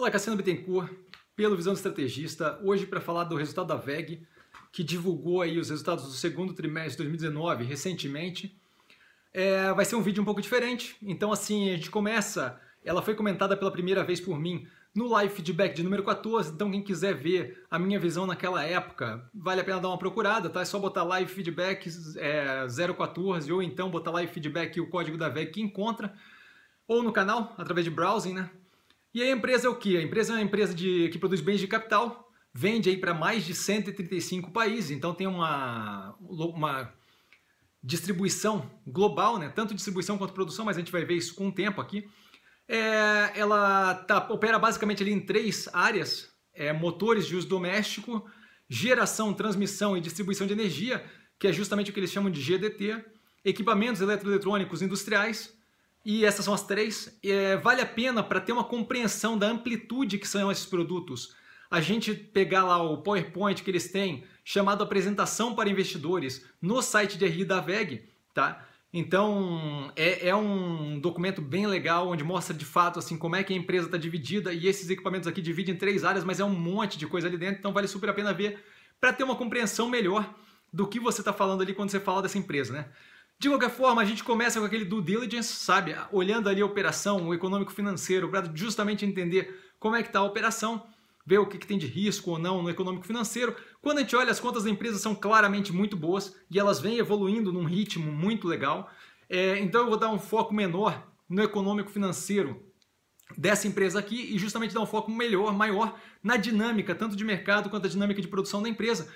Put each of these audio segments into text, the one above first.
Olá, Cassiano Bittencourt, pelo Visão do Estrategista, hoje para falar do resultado da WEG, que divulgou aí os resultados do segundo trimestre de 2019 recentemente. Vai ser um vídeo um pouco diferente, então assim, a gente começa, ela foi comentada pela primeira vez por mim no Live Feedback de número 14, então quem quiser ver a minha visão naquela época, vale a pena dar uma procurada, tá? É só botar Live Feedback 014 ou então botar Live Feedback e o código da WEG que encontra, ou no canal, através de browsing, né? E a empresa é o quê? A empresa é uma empresa que produz bens de capital, vende aí para mais de 135 países, então tem uma distribuição global, né? Tanto distribuição quanto produção, mas a gente vai ver isso com o tempo aqui. Ela opera basicamente ali em três áreas: motores de uso doméstico, geração, transmissão e distribuição de energia, que é justamente o que eles chamam de GDT, equipamentos eletroeletrônicos industriais. E essas são as três. Vale a pena, para ter uma compreensão da amplitude que são esses produtos, a gente pegar lá o PowerPoint que eles têm, chamado Apresentação para Investidores, no site de RI da WEG, tá? Então, é um documento bem legal, onde mostra de fato assim, como é que a empresa está dividida, e esses equipamentos aqui dividem em três áreas, mas é um monte de coisa ali dentro, então vale super a pena ver, para ter uma compreensão melhor do que você está falando ali quando você fala dessa empresa, né? De qualquer forma, a gente começa com aquele due diligence, sabe? Olhando ali a operação, o econômico financeiro, para justamente entender como é que está a operação, ver o que tem de risco ou não no econômico financeiro. Quando a gente olha, as contas da empresa são claramente muito boas e elas vêm evoluindo num ritmo muito legal. Então eu vou dar um foco menor no econômico financeiro dessa empresa aqui e justamente dar um foco maior na dinâmica, tanto de mercado quanto a dinâmica de produção da empresa.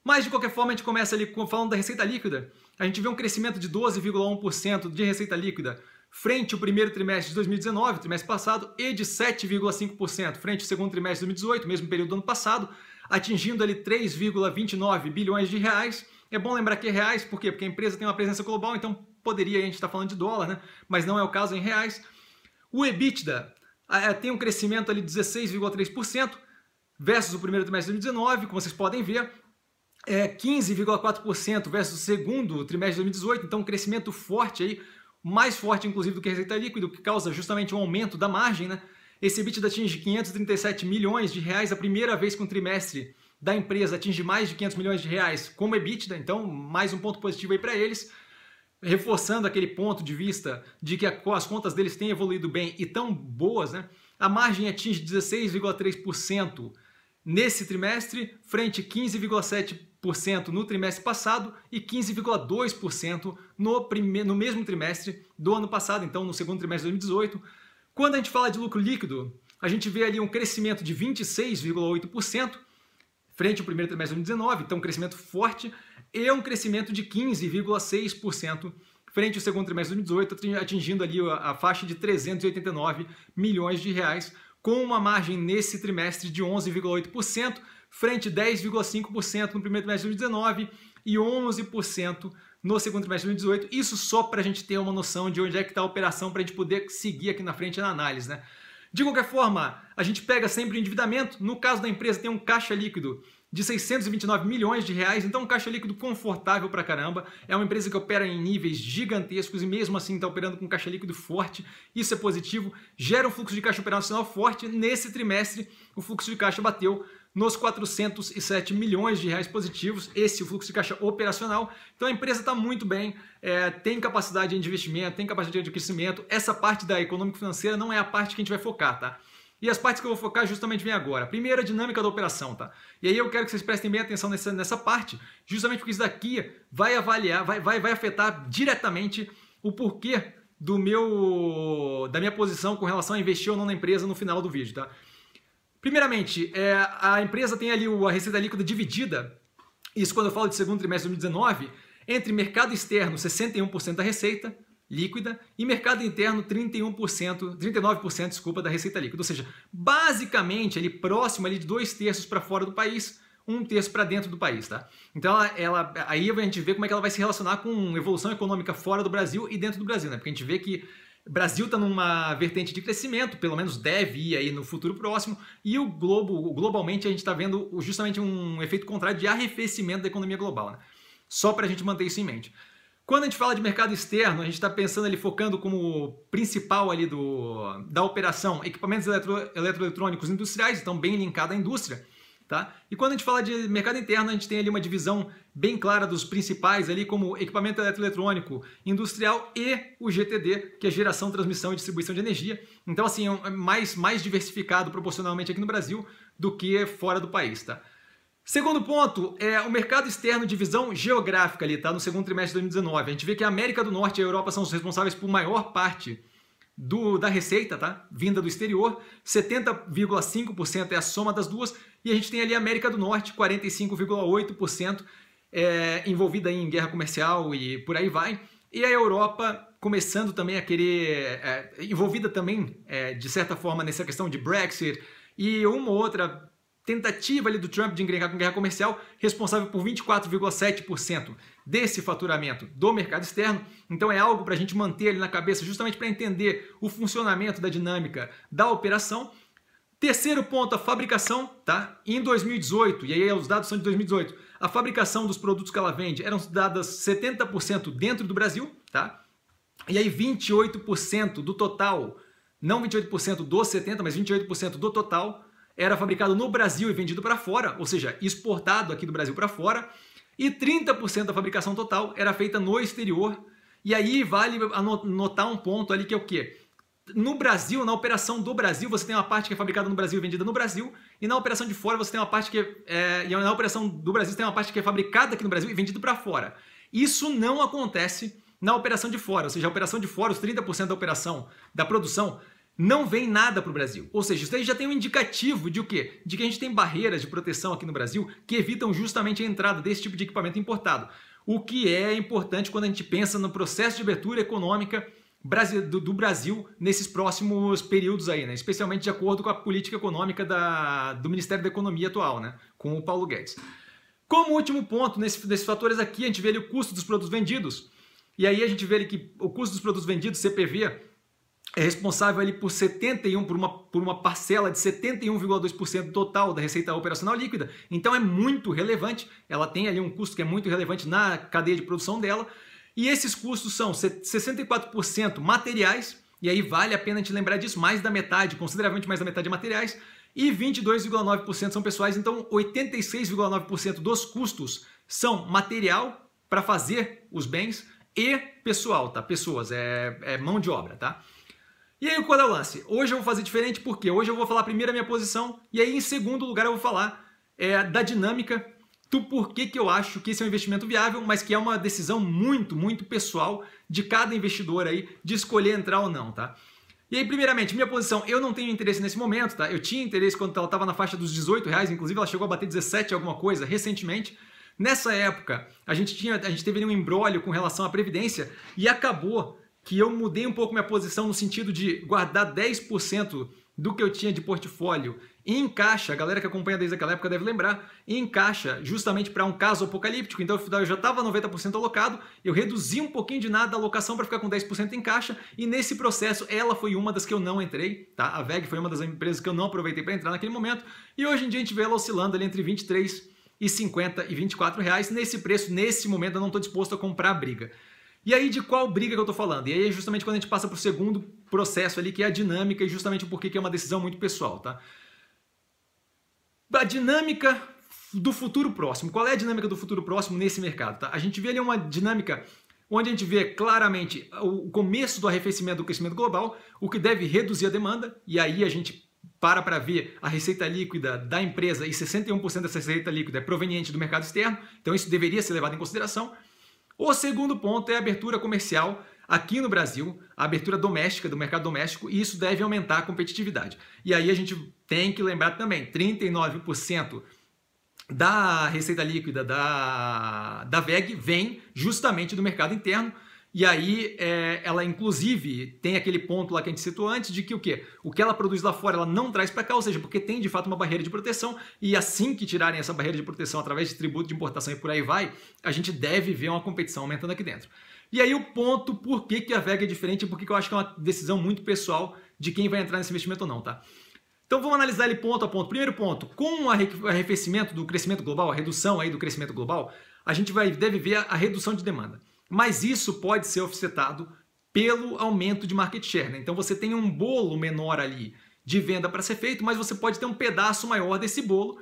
Mas, de qualquer forma, a gente começa ali falando da receita líquida. A gente vê um crescimento de 12,1% de receita líquida frente ao primeiro trimestre de 2019, trimestre passado, e de 7,5% frente ao segundo trimestre de 2018, mesmo período do ano passado, atingindo ali 3,29 bilhões de reais. É bom lembrar que é reais, por quê? Porque a empresa tem uma presença global, então poderia a gente estar falando de dólar, né? Mas não é o caso em reais. O EBITDA tem um crescimento ali de 16,3% versus o primeiro trimestre de 2019, como vocês podem ver. 15,4% versus o segundo trimestre de 2018, então um crescimento forte aí, mais forte inclusive do que a receita líquida, que causa justamente um aumento da margem, né? Esse EBITDA atinge 537 milhões de reais, a primeira vez que um trimestre da empresa atinge mais de 500 milhões de reais como EBITDA, então mais um ponto positivo aí para eles, reforçando aquele ponto de vista de que as contas deles têm evoluído bem e tão boas, né? A margem atinge 16,3% nesse trimestre, frente a 15,7% no trimestre passado e 15,2% no mesmo trimestre do ano passado, então no segundo trimestre de 2018. Quando a gente fala de lucro líquido, a gente vê ali um crescimento de 26,8% frente ao primeiro trimestre de 2019, então um crescimento forte, e um crescimento de 15,6% frente ao segundo trimestre de 2018, atingindo ali a faixa de 389 milhões de reais, com uma margem nesse trimestre de 11,8%, frente a 10,5% no primeiro trimestre de 2019 e 11% no segundo trimestre de 2018. Isso só para a gente ter uma noção de onde é que está a operação, para a gente poder seguir aqui na frente na análise, né? De qualquer forma, a gente pega sempre o endividamento. No caso da empresa, tem um caixa líquido de 629 milhões de reais, então um caixa líquido confortável pra caramba. É uma empresa que opera em níveis gigantescos e mesmo assim está operando com um caixa líquido forte. Isso é positivo, gera um fluxo de caixa operacional forte. Nesse trimestre, o fluxo de caixa bateu nos 407 milhões de reais positivos, esse é o fluxo de caixa operacional. Então a empresa está muito bem, tem capacidade de investimento, tem capacidade de crescimento. Essa parte da econômica financeira não é a parte que a gente vai focar, tá? E as partes que eu vou focar justamente vem agora. Primeiro, a dinâmica da operação, tá? E aí eu quero que vocês prestem bem atenção nessa parte, justamente porque isso daqui vai avaliar, vai afetar diretamente o porquê da minha posição com relação a investir ou não na empresa no final do vídeo, tá? Primeiramente, a empresa tem ali a receita líquida dividida, isso quando eu falo de segundo trimestre de 2019, entre mercado externo, 61% da receita líquida, e mercado interno, 39%, desculpa, da receita líquida. Ou seja, basicamente, ali próximo ali de 2/3 para fora do país, 1/3 para dentro do país, tá? Então, aí a gente vê como é que ela vai se relacionar com evolução econômica fora do Brasil e dentro do Brasil, né? Porque a gente vê que o Brasil está numa vertente de crescimento, pelo menos deve ir aí no futuro próximo, e globalmente a gente está vendo justamente um efeito contrário de arrefecimento da economia global, né? Só para a gente manter isso em mente. Quando a gente fala de mercado externo, a gente está pensando ali, focando como principal ali da operação equipamentos eletroeletrônicos industriais, então bem linkado à indústria. Tá? E quando a gente fala de mercado interno, a gente tem ali uma divisão bem clara dos principais ali, como equipamento eletroeletrônico industrial e o GTD, que é geração, transmissão e distribuição de energia. Então, assim, é mais diversificado proporcionalmente aqui no Brasil do que fora do país, tá? Segundo ponto é o mercado externo, divisão geográfica ali, tá? No segundo trimestre de 2019. A gente vê que a América do Norte e a Europa são os responsáveis por maior parte da receita, tá? Vinda do exterior. 70,5% é a soma das duas. E a gente tem ali a América do Norte, 45,8%, envolvida em guerra comercial e por aí vai. E a Europa começando também a querer, envolvida também, de certa forma, nessa questão de Brexit e uma ou outra tentativa ali do Trump de encrencar com guerra comercial, responsável por 24,7% desse faturamento do mercado externo. Então é algo para a gente manter ali na cabeça, justamente para entender o funcionamento da dinâmica da operação. Terceiro ponto, a fabricação, tá? Em 2018, e aí os dados são de 2018, a fabricação dos produtos que ela vende eram dadas 70% dentro do Brasil, tá? E aí 28% do total, não 28% dos 70%, mas 28% do total era fabricado no Brasil e vendido para fora, ou seja, exportado aqui do Brasil para fora, e 30% da fabricação total era feita no exterior. E aí vale notar um ponto ali que é o quê? No Brasil, na operação do Brasil, você tem uma parte que é fabricada no Brasil e vendida no Brasil, e na operação de fora você tem uma parte que e na operação do Brasil você tem uma parte que é fabricada aqui no Brasil e vendida para fora. Isso não acontece na operação de fora, ou seja, a operação de fora, os 30% da operação, da produção, não vem nada para o Brasil. Ou seja, isso aí já tem um indicativo de o quê? De que a gente tem barreiras de proteção aqui no Brasil que evitam justamente a entrada desse tipo de equipamento importado. O que é importante quando a gente pensa no processo de abertura econômica do Brasil nesses próximos períodos aí, né? Especialmente de acordo com a política econômica do Ministério da Economia atual, né? Com o Paulo Guedes. Como último ponto, nesses fatores aqui, a gente vê ali o custo dos produtos vendidos. E aí a gente vê ali que o custo dos produtos vendidos, CPV, é responsável ali por uma parcela de 71,2% total da receita operacional líquida. Então é muito relevante, ela tem ali um custo que é muito relevante na cadeia de produção dela. E esses custos são 64% materiais, e aí vale a pena a gente lembrar disso, mais da metade, consideravelmente mais da metade de materiais, e 22,9% são pessoais, então 86,9% dos custos são material para fazer os bens e pessoal, tá? Pessoas, é mão de obra, tá? E aí, qual é o lance? Hoje eu vou fazer diferente porque hoje eu vou falar primeiro a minha posição e aí em segundo lugar eu vou falar da dinâmica do porquê que eu acho que esse é um investimento viável, mas que é uma decisão muito, muito pessoal de cada investidor aí de escolher entrar ou não, tá? E aí, primeiramente, minha posição, eu não tenho interesse nesse momento, tá? Eu tinha interesse quando ela estava na faixa dos R$18, inclusive ela chegou a bater 17 alguma coisa recentemente. Nessa época, a gente teve ali um imbróglio com relação à Previdência e acabou que eu mudei um pouco minha posição no sentido de guardar 10% do que eu tinha de portfólio em caixa. A galera que acompanha desde aquela época deve lembrar, em caixa, justamente para um caso apocalíptico. Então eu já estava 90% alocado, eu reduzi um pouquinho de nada a alocação para ficar com 10% em caixa, e nesse processo ela foi uma das que eu não entrei, tá? A VEG foi uma das empresas que eu não aproveitei para entrar naquele momento, e hoje em dia a gente vê ela oscilando ali entre 23,50 e R$24. Nesse preço, nesse momento, eu não estou disposto a comprar a briga. E aí, de qual briga que eu estou falando? E aí é justamente quando a gente passa para o segundo processo ali, que é a dinâmica, e justamente porque que é uma decisão muito pessoal, tá? A dinâmica do futuro próximo. Qual é a dinâmica do futuro próximo nesse mercado, tá? A gente vê ali uma dinâmica onde a gente vê claramente o começo do arrefecimento do crescimento global, o que deve reduzir a demanda, e aí a gente para ver a receita líquida da empresa, e 61% dessa receita líquida é proveniente do mercado externo, então isso deveria ser levado em consideração. O segundo ponto é a abertura comercial aqui no Brasil, a abertura doméstica, do mercado doméstico, e isso deve aumentar a competitividade. E aí a gente tem que lembrar também, 39% da receita líquida da VEG vem justamente do mercado interno, e aí ela inclusive tem aquele ponto lá que a gente citou antes de que o quê? O que ela produz lá fora ela não traz para cá, ou seja, porque tem de fato uma barreira de proteção, e assim que tirarem essa barreira de proteção através de tributo de importação e por aí vai, a gente deve ver uma competição aumentando aqui dentro. E aí o ponto por que a VEG é diferente e por que eu acho que é uma decisão muito pessoal de quem vai entrar nesse investimento ou não, tá? Então vamos analisar ele ponto a ponto. Primeiro ponto, com o arrefecimento do crescimento global, a redução aí do crescimento global, a gente deve ver a redução de demanda. mas isso pode ser offsetado pelo aumento de market share, né? Então você tem um bolo menor ali de venda para ser feito, mas você pode ter um pedaço maior desse bolo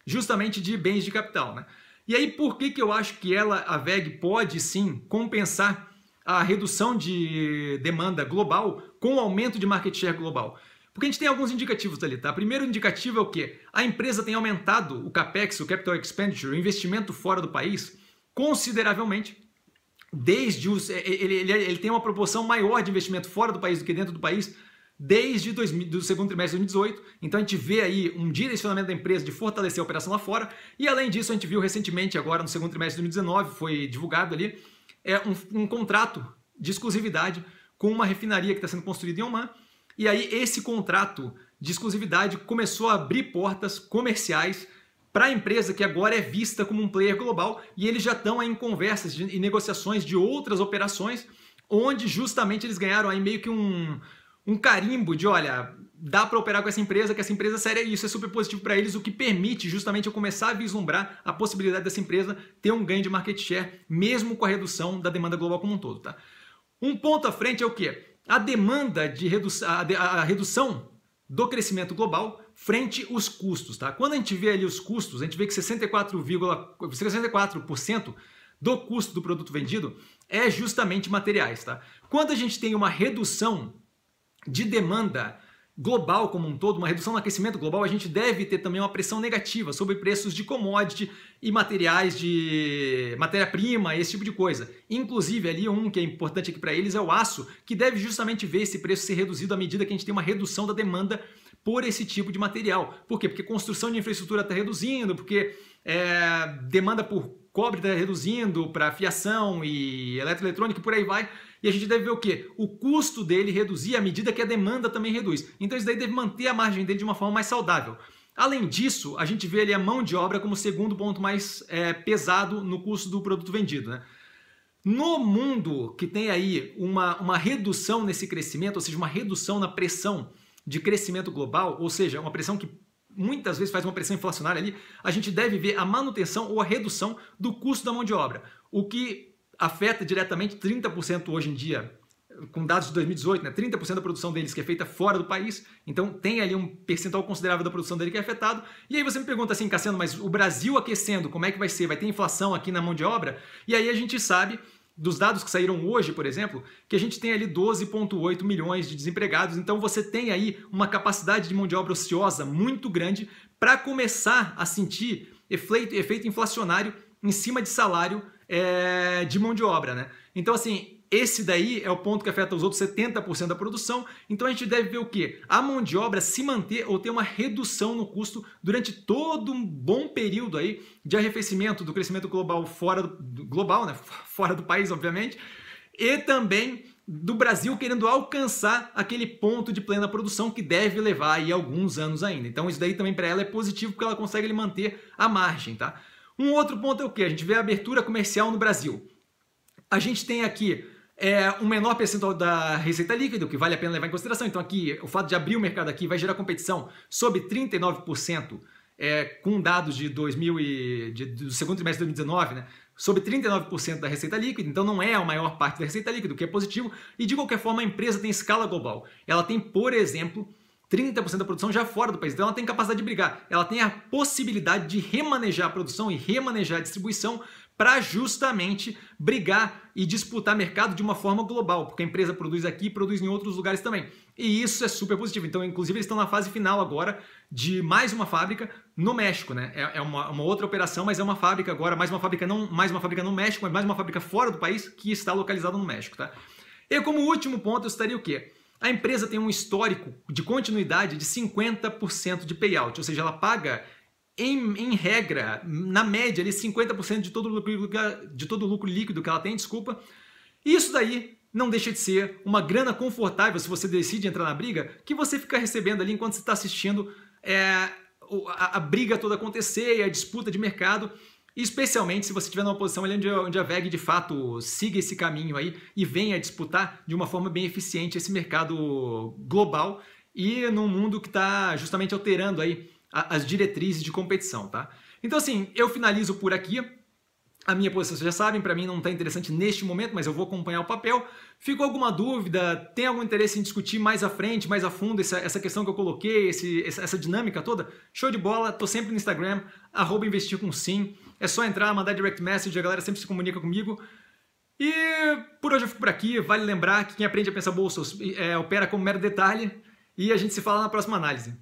justamente de bens de capital, né? E aí por que eu acho que a VEG pode sim compensar a redução de demanda global com o aumento de market share global? Porque a gente tem alguns indicativos ali, tá? Primeiro indicativo é o quê? A empresa tem aumentado o CAPEX, o Capital Expenditure, o investimento fora do país, consideravelmente. Ele tem uma proporção maior de investimento fora do país do que dentro do país desde do segundo trimestre de 2018. Então a gente vê aí um direcionamento da empresa de fortalecer a operação lá fora. E além disso, a gente viu recentemente, agora no segundo trimestre de 2019, foi divulgado ali, um contrato de exclusividade com uma refinaria que está sendo construída em Oman. E aí esse contrato de exclusividade começou a abrir portas comerciais para a empresa que agora é vista como um player global, e eles já estão em conversas e negociações de outras operações, onde justamente eles ganharam aí meio que um carimbo de, olha, dá para operar com essa empresa, que essa empresa é séria, e isso é super positivo para eles, o que permite justamente eu começar a vislumbrar a possibilidade dessa empresa ter um ganho de market share, mesmo com a redução da demanda global como um todo, tá? Um ponto à frente é o quê? A demanda de a redução do crescimento global frente aos custos, tá? Quando a gente vê ali os custos, a gente vê que 64% do custo do produto vendido é justamente materiais, tá? Quando a gente tem uma redução de demanda global como um todo, uma redução no aquecimento global, a gente deve ter também uma pressão negativa sobre preços de commodity e materiais de matéria-prima, esse tipo de coisa. Inclusive, ali um que é importante aqui para eles é o aço, que deve justamente ver esse preço ser reduzido à medida que a gente tem uma redução da demanda por esse tipo de material. Por quê? Porque construção de infraestrutura está reduzindo, porque demanda por cobre está reduzindo para fiação e eletroeletrônica e por aí vai. E a gente deve ver o quê? O custo dele reduzir à medida que a demanda também reduz. Então isso daí deve manter a margem dele de uma forma mais saudável. Além disso, a gente vê ali a mão de obra como o segundo ponto mais pesado no custo do produto vendido, né? No mundo que tem aí uma redução nesse crescimento, ou seja, uma redução na pressão de crescimento global, ou seja, uma pressão que muitas vezes faz uma pressão inflacionária ali, a gente deve ver a manutenção ou a redução do custo da mão de obra, o que afeta diretamente 30% hoje em dia, com dados de 2018, né? 30% da produção deles que é feita fora do país, então tem ali um percentual considerável da produção dele que é afetado. E aí você me pergunta assim, Cassiano, mas o Brasil aquecendo, como é que vai ser? Vai ter inflação aqui na mão de obra? E aí a gente sabe, dos dados que saíram hoje, por exemplo, que a gente tem ali 12,8 milhões de desempregados, então você tem aí uma capacidade de mão de obra ociosa muito grande para começar a sentir efeito inflacionário em cima de salário de mão de obra, né? Então, assim, esse daí é o ponto que afeta os outros 70% da produção. Então, a gente deve ver o quê? A mão de obra se manter ou ter uma redução no custo durante todo um bom período aí de arrefecimento do crescimento global global, né? Fora do país, obviamente, e também do Brasil querendo alcançar aquele ponto de plena produção que deve levar aí alguns anos ainda. Então, isso daí também para ela é positivo porque ela consegue manter a margem, tá? Um outro ponto é o quê? A gente vê a abertura comercial no Brasil. A gente tem aqui um menor percentual da receita líquida, o que vale a pena levar em consideração. Então aqui, o fato de abrir o mercado aqui vai gerar competição sobre 39%, com dados do segundo trimestre de 2019, né? Sobre 39% da receita líquida, então não é a maior parte da receita líquida, o que é positivo. E de qualquer forma, a empresa tem escala global. Ela tem, por exemplo, 30% da produção já fora do país, então ela tem capacidade de brigar. Ela tem a possibilidade de remanejar a produção e remanejar a distribuição para justamente brigar e disputar mercado de uma forma global, porque a empresa produz aqui e produz em outros lugares também. E isso é super positivo. Então, inclusive, eles estão na fase final agora de mais uma fábrica no México, né? É uma outra operação, mas é uma fábrica agora, mais uma fábrica no México, mas mais uma fábrica fora do país que está localizada no México, tá? E como último ponto, eu citaria o quê? A empresa tem um histórico de continuidade de 50% de payout, ou seja, ela paga, em regra, na média, ali, 50% de todo o lucro líquido que ela tem, desculpa. E isso daí não deixa de ser uma grana confortável, se você decide entrar na briga, que você fica recebendo ali enquanto você está assistindo a briga toda acontecer e a disputa de mercado. Especialmente se você estiver numa posição ali onde a VEG de fato siga esse caminho aí e venha disputar de uma forma bem eficiente esse mercado global e num mundo que está justamente alterando aí as diretrizes de competição, tá? Então assim, eu finalizo por aqui. A minha posição, vocês já sabem, para mim não está interessante neste momento, mas eu vou acompanhar o papel. Ficou alguma dúvida? Tem algum interesse em discutir mais à frente, mais a fundo essa questão que eu coloquei, essa dinâmica toda? Show de bola, tô sempre no Instagram, @investircomsim. É só entrar, mandar direct message, a galera sempre se comunica comigo. E por hoje eu fico por aqui. Vale lembrar que quem aprende a pensar bolsa opera como mero detalhe. E a gente se fala na próxima análise.